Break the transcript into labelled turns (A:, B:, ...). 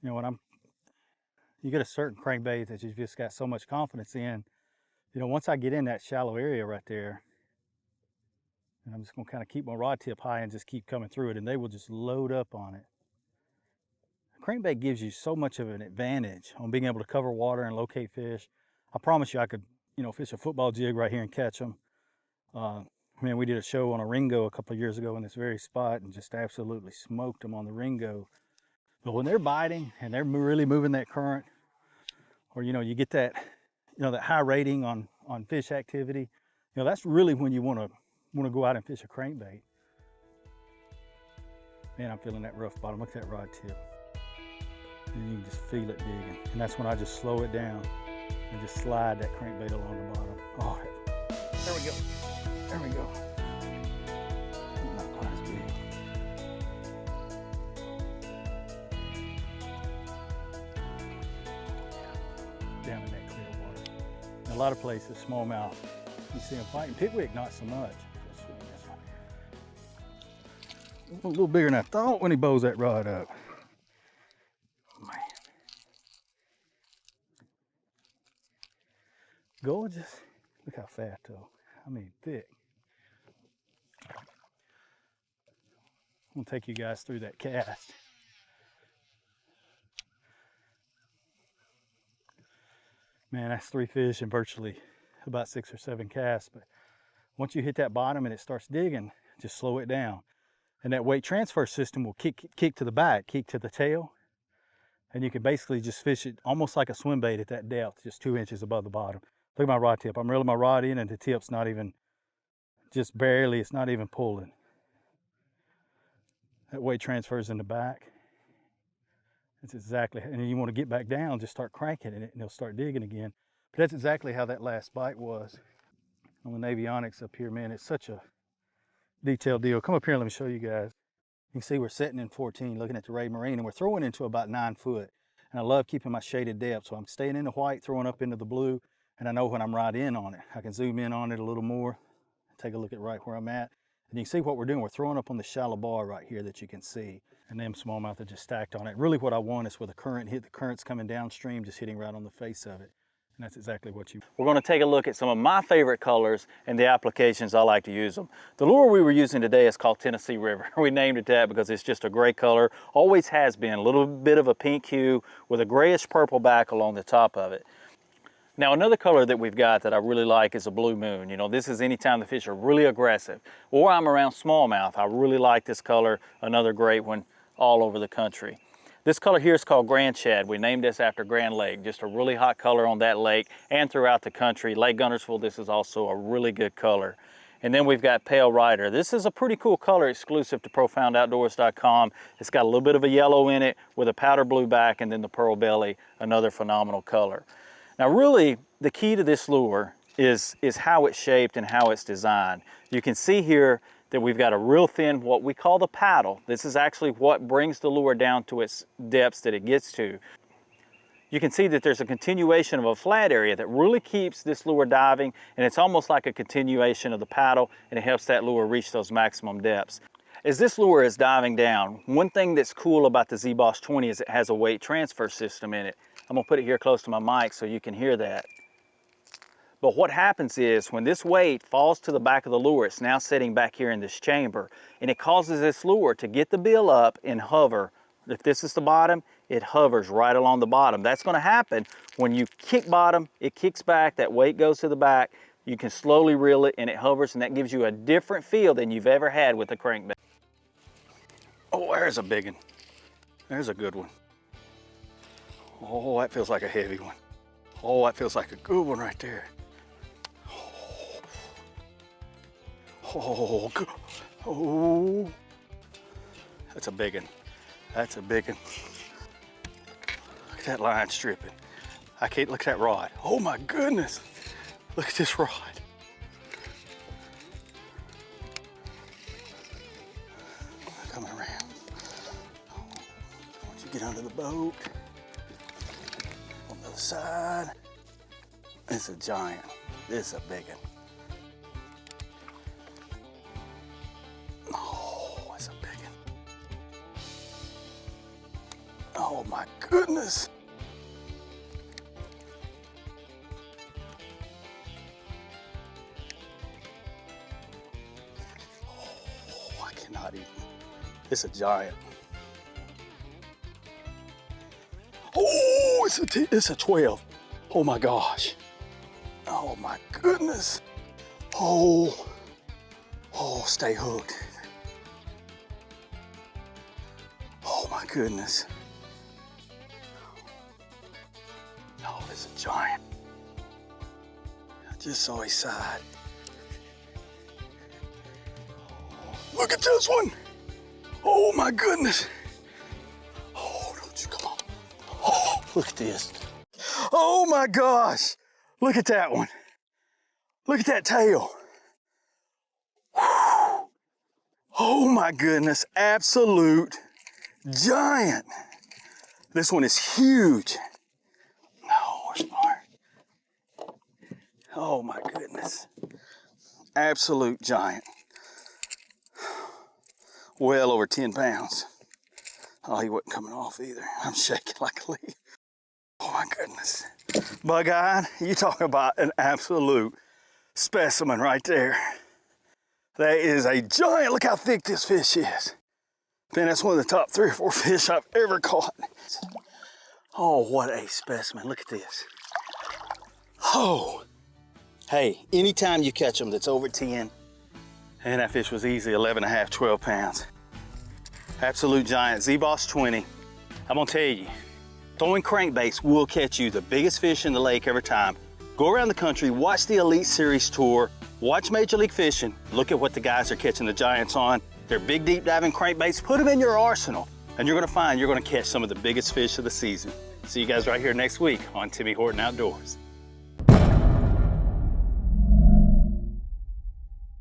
A: You know, you get a certain crankbait that you've just got so much confidence in. You know, once I get in that shallow area right there, and I'm just gonna kind of keep my rod tip high and just keep coming through it, and they will just load up on it. Crankbait gives you so much of an advantage on being able to cover water and locate fish. I promise you I could, you know, fish a football jig right here and catch them. Man, we did a show on a Ringo a couple of years ago in this very spot and just absolutely smoked them on the Ringo. But when they're biting and they're really moving that current, or, you know, you get that, you know, that high rating on fish activity, you know, that's really when you want to go out and fish a crankbait. Man, I'm feeling that rough bottom. Look at that rod tip. And you can just feel it digging. And that's when I just slow it down and just slide that crankbait along the bottom. Oh, there we go. There we go. Not quite as big. Down in that clear water. In a lot of places, smallmouth, you see them fighting. Pickwick, not so much. A little bigger than I thought when he bows that rod up. Man. Gorgeous. Look how fat though. I mean, thick. I'm gonna take you guys through that cast. Man, that's 3 fish in virtually about 6 or 7 casts. But once you hit that bottom and it starts digging, just slow it down. And that weight transfer system will kick to the back, kick to the tail. And you can basically just fish it almost like a swim bait at that depth, just 2 inches above the bottom. Look at my rod tip. I'm reeling my rod in and the tip's not even, just barely, it's not even pulling. That weight transfers in the back. That's exactly, and you want to get back down, just start cranking it and it'll start digging again. But that's exactly how that last bite was on the Navionics up here, man. It's such a detailed deal. Come up here and let me show you guys. You can see we're setting in 14, looking at the Ray Marine, and we're throwing into about 9 foot. And I love keeping my shaded depth, so I'm staying in the white, throwing up into the blue, and I know when I'm right in on it. I can zoom in on it a little more, take a look at right where I'm at. And you can see what we're doing. We're throwing up on the shallow bar right here that you can see. And them smallmouth are just stacked on it. Really what I want is where the current hit, the current's coming downstream, just hitting right on the face of it. And that's exactly what you... We're going to take a look at some of my favorite colors and the applications I like to use them. The lure we were using today is called Tennessee River. We named it that because it's just a gray color, always has been, a little bit of a pink hue with a grayish purple back along the top of it. Now another color that we've got that I really like is a blue moon. You know, this is anytime the fish are really aggressive or I'm around smallmouth. I really like this color, another great one all over the country. This color here is called Grand Shad. We named this after Grand Lake, just a really hot color on that lake and throughout the country. Lake Guntersville, this is also a really good color. And then we've got Pale Rider. This is a pretty cool color exclusive to ProfoundOutdoors.com. It's got a little bit of a yellow in it with a powder blue back and then the pearl belly, another phenomenal color. Now really, the key to this lure is how it's shaped and how it's designed. You can see here that we've got a real thin, what we call the paddle. This is actually what brings the lure down to its depths that it gets to. You can see that there's a continuation of a flat area that really keeps this lure diving, and it's almost like a continuation of the paddle, and it helps that lure reach those maximum depths. As this lure is diving down, one thing that's cool about the Z Boss 20 is it has a weight transfer system in it. I'm gonna put it here close to my mic so you can hear that. But what happens is when this weight falls to the back of the lure, it's now sitting back here in this chamber, and it causes this lure to get the bill up and hover. If this is the bottom, it hovers right along the bottom. That's going to happen when you kick bottom, it kicks back, that weight goes to the back, you can slowly reel it and it hovers, and that gives you a different feel than you've ever had with a crankbait. Oh, there's a big one. There's a good one. Oh, that feels like a heavy one. Oh, that feels like a good one right there. Oh, oh, that's a big one. That's a big one. Look at that line stripping. I can't look at that rod. Oh my goodness. Look at this rod. Coming around. Once you get under the boat, on the other side, it's a giant. This is a big one. Oh my goodness. Oh, I cannot even. It's a giant. Oh, it's a 12. Oh my gosh. Oh my goodness. Oh, stay hooked. Oh my goodness. Oh, it's a giant. I just saw his side. Look at this one. Oh my goodness. Oh, don't you come on. Oh, look at this. Oh my gosh. Look at that one. Look at that tail. Whew. Oh my goodness, absolute giant. This one is huge. Oh, horsepower. Oh my goodness. Absolute giant. Well over 10 pounds. Oh, he wasn't coming off either. I'm shaking like a leaf. Oh my goodness. Bug-eyed, you talk about an absolute specimen right there. That is a giant. Look how thick this fish is. Man, that's one of the top 3 or 4 fish I've ever caught. Oh, what a specimen. Look at this. Oh. Hey, anytime you catch them that's over 10, and that fish was easy 11 and a half, 12 pounds. Absolute giant, Z Boss 20. I'm gonna tell you, throwing crankbaits will catch you the biggest fish in the lake every time. Go around the country, watch the Elite Series tour, watch Major League Fishing, look at what the guys are catching the giants on. They're big, deep diving crankbaits. Put them in your arsenal, and you're gonna find you're gonna catch some of the biggest fish of the season. See you guys right here next week on Timmy Horton Outdoors.